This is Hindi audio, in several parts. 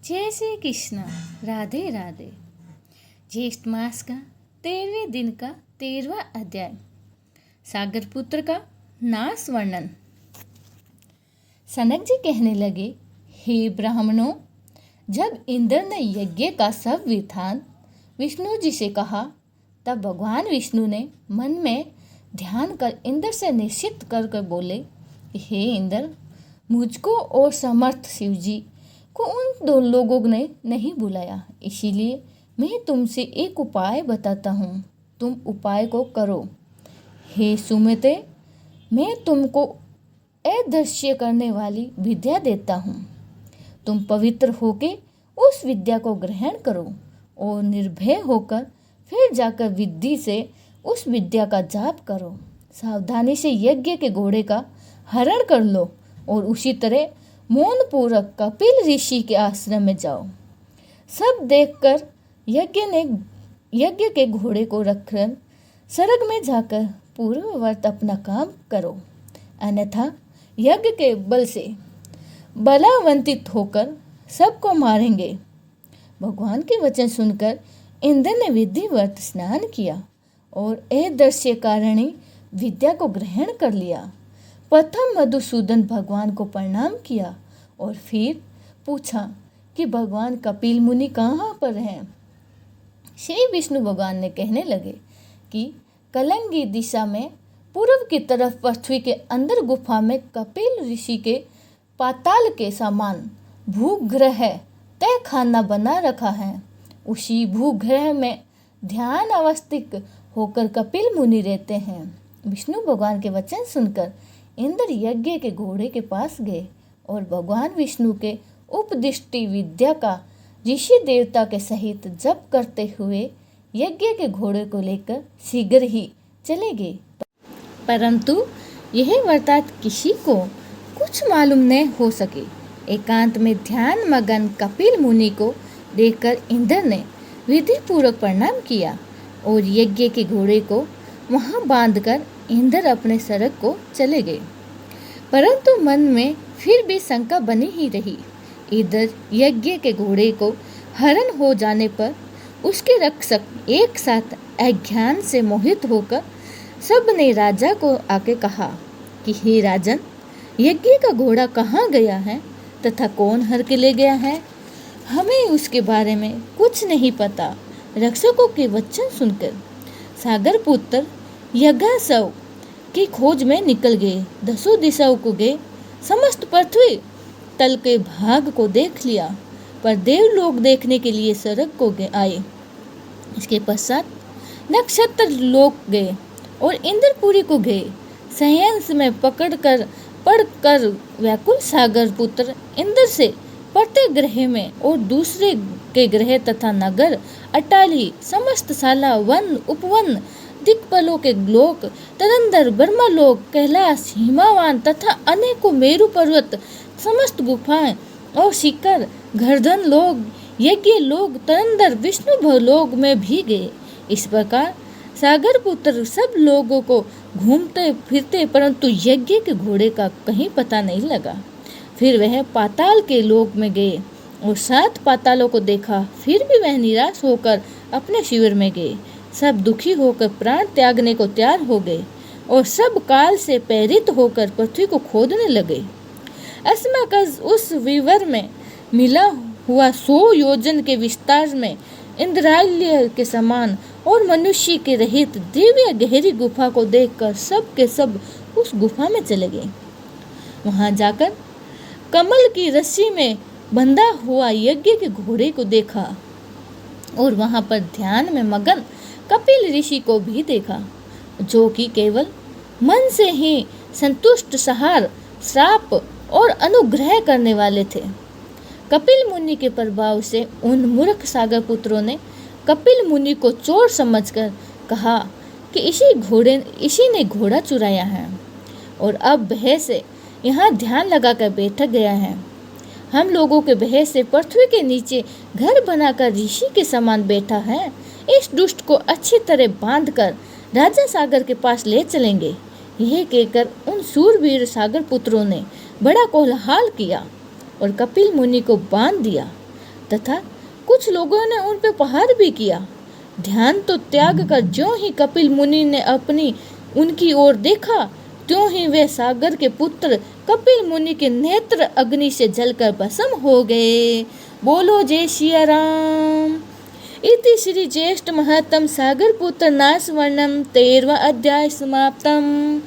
जय श्री कृष्ण। राधे राधे। ज्येष्ठ मास का 13वें दिन का 13वां अध्याय, सागर पुत्र का नाश वर्णन। सनक जी कहने लगे, हे ब्राह्मणों, जब इंद्र ने यज्ञ का सब विधान विष्णु जी से कहा, तब भगवान विष्णु ने मन में ध्यान कर इंद्र से निश्चित कर बोले, हे इंद्र, मुझको और समर्थ शिव जी को उन दो लोगों ने नहीं बुलाया, इसीलिए मैं तुमसे एक उपाय बताता हूँ, तुम उपाय को करो। हे सुमिते, मैं तुमको अदृश्य करने वाली विद्या देता हूँ। तुम पवित्र होके उस विद्या को ग्रहण करो और निर्भय होकर फिर जाकर विधि से उस विद्या का जाप करो। सावधानी से यज्ञ के घोड़े का हरण कर लो और उसी तरह मौन पूर्वक कपिल ऋषि के आश्रम में जाओ। सब देखकर यज्ञ के घोड़े को रखकर स्वर्ग में जाकर पूर्ववत अपना काम करो, अन्यथा यज्ञ के बल से बलावंतित होकर सबको मारेंगे। भगवान के वचन सुनकर इंद्र ने विधिवत स्नान किया और अदृश्य कारिणी विद्या को ग्रहण कर लिया। प्रथम मधुसूदन भगवान को प्रणाम किया और फिर पूछा कि भगवान कपिल मुनि कहाँ पर हैं। श्री विष्णु भगवान ने कहने लगे कि कलंगी दिशा में पूर्व की तरफ पृथ्वी के अंदर गुफा में कपिल ऋषि के पाताल के समान भूग्रह तय खाना बना रखा है। उसी भूग्रह में ध्यान अवस्थित होकर कपिल मुनि रहते हैं। विष्णु भगवान के वचन सुनकर इंद्र यज्ञ के घोड़े के पास गए और भगवान विष्णु के उपदिष्टि विद्या का ऋषि देवता के सहित जप करते हुए यज्ञ के घोड़े को लेकर शीघ्र ही चले गए। परंतु यह वृत्तांत किसी को कुछ मालूम न हो सके। एकांत में ध्यान मगन कपिल मुनि को देखकर इंद्र ने विधि पूर्वक प्रणाम किया और यज्ञ के घोड़े को वहां बांधकर इंद्र अपने स्वर्ग को चले गए। परंतु मन में फिर भी शंका बनी ही रही। इधर यज्ञ के घोड़े को हरण हो जाने पर उसके रक्षक एक साथ अज्ञान से मोहित होकर सब ने राजा को आके कहा कि हे राजन, यज्ञ का घोड़ा कहाँ गया है तथा कौन हर के ले गया है, हमें उसके बारे में कुछ नहीं पता। रक्षकों के वचन सुनकर सागर पुत्र यज्ञासव की खोज में निकल गए। 10 दिशाओं को गए, समस्त पृथ्वी तल के भाग को देख लिया, पर देवलोक देखने के लिए स्वर्ग को आए। इसके पश्चात नक्षत्र लोक गए और इंद्रपुरी को गए। संयंस में पढ़कर व्याकुल सागर पुत्र इंद्र से प्रत्येक ग्रह में और दूसरे के ग्रह तथा नगर, अटाली, समस्त शाला, वन, उपवन, दिक्पालों के लोक, तदंतर, ब्रह्मलोक, कैलाश, हिमावान तथा अनेकों मेरु पर्वत, समस्त गुफाएं और शिखर, गर्दन लोक, यज्ञ लोक, तदंतर विष्णु भवलोक में भी गए। इस प्रकार सागर पुत्र सब लोगों को घूमते फिरते, परंतु यज्ञ के घोड़े का कहीं पता नहीं लगा। फिर वह पाताल के लोक में गए और 7 पातालों को देखा। फिर भी वह निराश होकर अपने शिविर में गए। सब दुखी होकर प्राण त्यागने को तैयार हो गए और सब काल से प्रेरित होकर पृथ्वी को खोदने लगे। अस्माकस उस विवर में मिला हुआ 100 योजन के विस्तार में इंद्रालय के समान और मनुष्य के रहित दिव्य गहरी गुफा को देखकर सब के सब उस गुफा में चले गए। वहां जाकर कमल की रस्सी में बंधा हुआ यज्ञ के घोड़े को देखा और वहां पर ध्यान में मगन कपिल ऋषि को भी देखा, जो कि केवल मन से ही संतुष्ट, सहार, श्राप और अनुग्रह करने वाले थे। कपिल मुनि के प्रभाव से उन मूर्ख सागर पुत्रों ने कपिल मुनि को चोर समझकर कहा कि इसी ने घोड़ा चुराया है और अब भय से यहाँ ध्यान लगाकर बैठ गया है। हम लोगों के भय से पृथ्वी के नीचे घर बनाकर ऋषि के समान बैठा है। इस दुष्ट को अच्छी तरह बांधकर राजा सागर के पास ले चलेंगे। यह कहकर उन सूरवीर सागर पुत्रों ने बड़ा कोलाहल किया और कपिल मुनि को बांध दिया। तथा कुछ लोगों ने उन पर प्रहार भी किया। ध्यान तो त्याग कर ज्यों ही कपिल मुनि ने अपनी उनकी ओर देखा, त्यों ही वे सागर के पुत्र कपिल मुनि के नेत्र अग्नि से जलकर भस्म हो गए। बोलो जय सिया राम। इति श्री ज्येष्ठ महात्म सागर पुत्र नाश वर्णम 13वां अध्याय समाप्तम।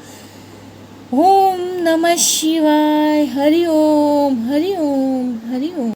ओम नमः शिवाय। हरि ओम हरि ओम हरि ओम।